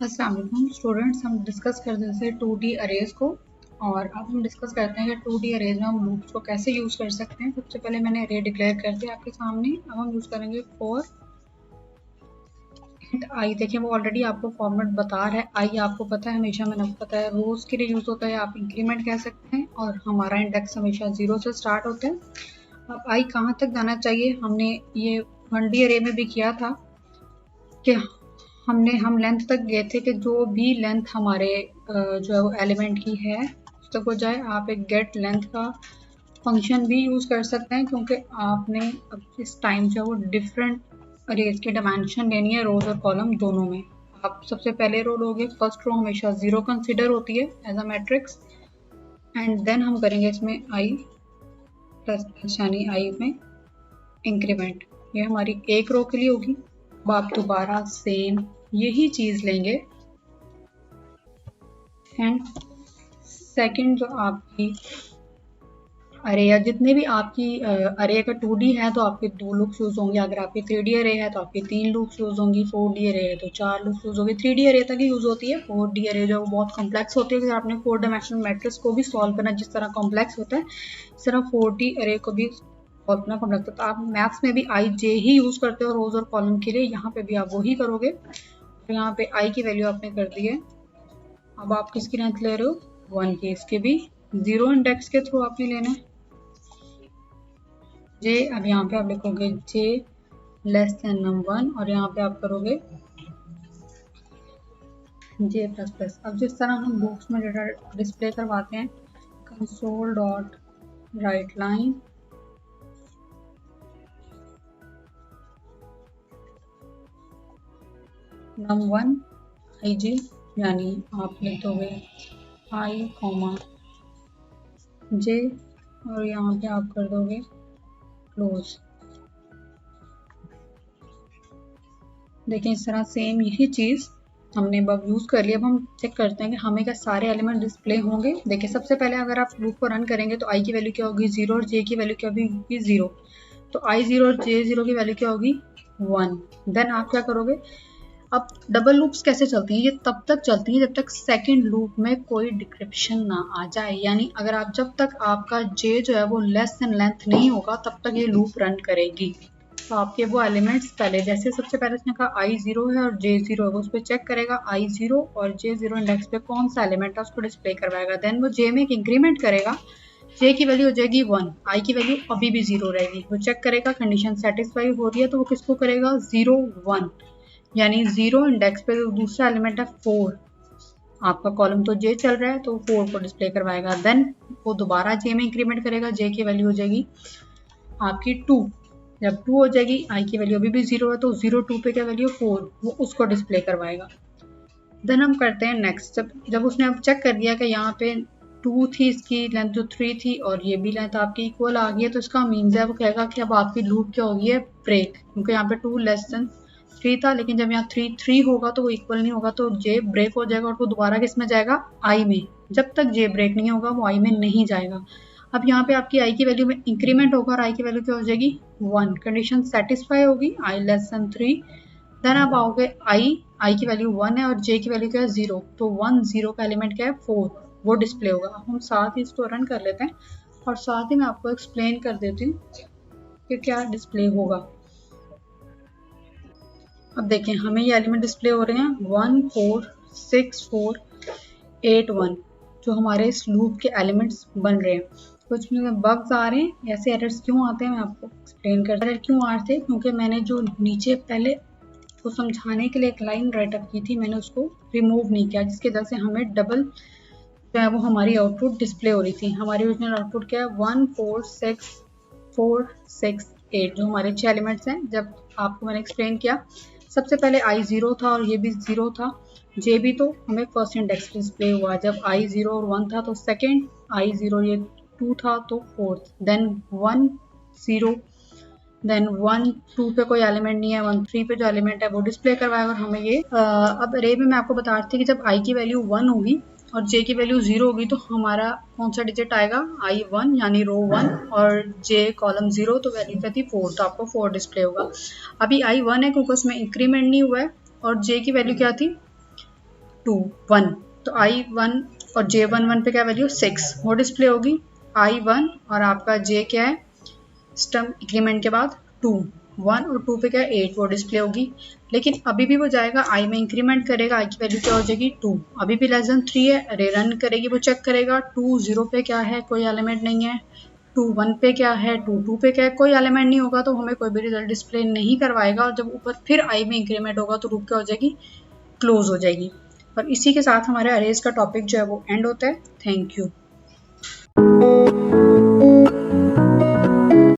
अस्सलाम वालेकुम स्टूडेंट्स, हम डिस्कस कर रहे थे 2D अरेज को। और अब हम डिस्कस करते हैं कि 2D अरेज में हम लूप्स को कैसे यूज़ कर सकते हैं। सबसे पहले मैंने अरे डिक्लेयर कर दिया आपके सामने। अब हम यूज़ करेंगे फॉर इंट आई। देखिए वो ऑलरेडी आपको फॉर्मेट बता रहा है। आई आपको पता है, हमेशा मैंने आपको पता है रोज के लिए यूज़ होता है, आप इंक्रीमेंट कह सकते हैं। और हमारा इंडेक्स हमेशा 0 से स्टार्ट होता है। अब आई कहाँ तक जाना चाहिए, हमने ये 1D अरे में भी किया था कि हम लेंथ तक गए थे कि जो भी लेंथ हमारे जो है वो एलिमेंट की है उस तक हो जाए। आप एक गेट लेंथ का फंक्शन भी यूज़ कर सकते हैं, क्योंकि आपने अब इस टाइम जो है वो डिफरेंट अरेज की डायमेंशन लेनी है, रोज और कॉलम दोनों में। आप सबसे पहले रो लोगे, फर्स्ट रो हमेशा 0 कंसिडर होती है as a matrix. And then हम करेंगे इसमें आई प्लस यानी आई में इंक्रीमेंट। ये हमारी एक रो के लिए होगी। अब आप दोबारा सेम यही चीज लेंगे एंड सेकंड जो आपकी अरे या जितने भी आपकी अरे का 2D है तो आपके 2 लूप्स यूज होंगे। अगर आपकी 3D अरे है तो आपकी 3 लूप्स यूज होंगी। 4D अरे है तो 4 लूप्स यूज होंगे। 3D अरे तक ही यूज होती है। 4D अरे जो बहुत कॉम्प्लेक्स होती है, अगर आपने 4 डायमेंशनल मैट्रिक्स को भी सॉल्व करना जिस तरह कॉम्प्लेक्स होता है, इस तरह 4D अरे को भी सॉल्व करना कॉम्प्लेक्स होता है। आप मैथ्स में भी आई जे ही यूज करते हो रोज और कॉलम के लिए, यहाँ पे भी आप वही करोगे। तो यहाँ पे आई की वैल्यू आपने कर दी है। अब आप किसकी लेंथ ले रहे हो, 1 की। इसके भी 0 इंडेक्स के थ्रू आपने लेना है जे। अब यहाँ पे आप लिखोगे जे लेस देन num1 और यहाँ पे आप करोगे जे प्लस प्लस। अब जिस तरह हम बुक्स में डेटा डिस्प्ले करवाते हैं, console dot right line num1 आई जे, यानी आप लिख दोगे आई कॉमा जे और यहाँ पे आप कर दोगे क्लोज। देखें इस तरह सेम यही चीज हमने अब यूज कर लिया। अब हम चेक करते हैं कि हमें क्या सारे एलिमेंट डिस्प्ले होंगे। देखिए सबसे पहले अगर आप लूप को रन करेंगे तो आई की वैल्यू क्या होगी 0 और जे की वैल्यू क्या होगी 0। तो आई 0 और जे 0 की वैल्यू क्या होगी 1। देन आप क्या करोगे, अब डबल लूप्स कैसे चलती हैं, ये तब तक चलती हैं जब तक सेकंड लूप में कोई डिक्रिप्शन ना आ जाए। यानी अगर आप जब तक आपका जे जो है वो लेस देन लेंथ नहीं होगा तब तक ये लूप रन करेगी। तो आपके वो एलिमेंट्स पहले जैसे सबसे पहले इसने कहा आई 0 है और जे 0 है, वो उस पर चेक करेगा आई 0 और जे 0 इंडेक्स पे कौन सा एलिमेंट है उसको डिस्प्ले करवाएगा। देन वो जे में एक इंक्रीमेंट करेगा, जे की वैल्यू हो जाएगी 1, आई की वैल्यू अभी भी 0 रहेगी। वो चेक करेगा कंडीशन सेटिस्फाई हो रही है तो वो किसको करेगा 0 1, यानी 0 इंडेक्स पे दूसरा एलिमेंट है 4। आपका कॉलम तो जे चल रहा है तो 4 को डिस्प्ले करवाएगा। देन वो दोबारा जे में इंक्रीमेंट करेगा, जे की वैल्यू हो जाएगी आपकी 2। जब 2 हो जाएगी, आई की वैल्यू अभी भी 0 है तो 0 2 पे क्या वैल्यू 4, वो उसको डिस्प्ले करवाएगा। देन हम करते हैं नेक्स्ट। जब उसने अब चेक कर दिया कि यहाँ पे 2 थी, इसकी लेंथ जो 3 थी और ये भी लेंथ आपकी इक्वल आ गई है, तो इसका मीन्स है वो कहेगा कि अब आपकी लूप क्या होगी है ब्रेक, क्योंकि यहाँ पे 2 लेस देन 3 था, लेकिन जब यहाँ 3 3 होगा तो वो इक्वल नहीं होगा तो जे ब्रेक हो जाएगा और वो दोबारा किस में जाएगा आई में। जब तक जे ब्रेक नहीं होगा वो आई में नहीं जाएगा। अब यहाँ पे आपकी आई की वैल्यू में इंक्रीमेंट होगा और आई की वैल्यू क्या हो जाएगी 1, कंडीशन सेटिस्फाई होगी आई लेस देन 3। देन आप आओगे आई की वैल्यू 1 है और जे की वैल्यू क्या है 0, तो 1 0 का एलिमेंट क्या है 4, वो डिस्प्ले होगा। हम साथ ही इसको रन कर लेते हैं और साथ ही मैं आपको एक्सप्लेन कर देती हूँ कि क्या डिस्प्ले होगा। अब देखें हमें ये एलिमेंट डिस्प्ले हो रहे हैं 1 4 6 4 8 1, जो हमारे इस लूप के एलिमेंट्स बन रहे हैं। कुछ में बग्स आ रहे हैं, ऐसे एरर्स क्यों आते हैं मैं आपको एक्सप्लेन कर रहा हूँ। क्यों आ रहे थे, क्योंकि मैंने जो नीचे पहले तो समझाने के लिए एक लाइन राइटअप की थी, मैंने उसको रिमूव नहीं किया, जिसकी वजह से हमें डबल जो है वो हमारी आउटपुट डिस्प्ले हो रही थी। हमारी ओरिजिनल आउटपुट क्या है 1 4 6 4 6 8, जो हमारे 6 एलिमेंट्स हैं। जब आपको मैंने एक्सप्लेन किया सबसे पहले आई 0 था और ये भी 0 था, जे भी, तो हमें फर्स्ट इंडेक्स डिस्प्ले हुआ। जब आई 0 और 1 था तो सेकेंड, आई 0 ये 2 था तो फोर्थ, देन 1 0, देन 1 2 पे कोई एलिमेंट नहीं है, 1 3 पे जो एलिमेंट है वो डिस्प्ले करवाएगा। और हमें ये अब अरे में मैं आपको बता रही थी कि जब आई की वैल्यू 1 होगी और जे की वैल्यू 0 होगी तो हमारा कौन सा डिजिट आएगा आई 1, यानी रो 1, और जे कॉलम 0, तो वैल्यू क्या थी 4, तो आपको 4 डिस्प्ले होगा। अभी आई 1 है क्योंकि उसमें इंक्रीमेंट नहीं हुआ है और जे की वैल्यू क्या थी 1, तो I1 और J11 पे क्या वैल्यू 6, वो डिस्प्ले होगी। I1 और आपका J क्या है, स्टम्प इंक्रीमेंट के बाद 2, 1 और 2 पे क्या है 8, वो डिस्प्ले होगी। लेकिन अभी भी वो जाएगा I में इंक्रीमेंट करेगा, I की वैल्यू क्या हो जाएगी 2, अभी भी लेस देन 3 है, रीरन करेगी, वो चेक करेगा 2 0 पे क्या है, कोई एलिमेंट नहीं है, 2 1 पे क्या है, 2 2 पे क्या है, कोई एलिमेंट नहीं होगा, तो हमें कोई भी रिजल्ट डिस्प्ले नहीं करवाएगा। और जब ऊपर फिर I में इंक्रीमेंट होगा तो लूप क्या हो जाएगी, क्लोज हो जाएगी। और इसी के साथ हमारे अरेज का टॉपिक जो है वो एंड होता है। Thank you.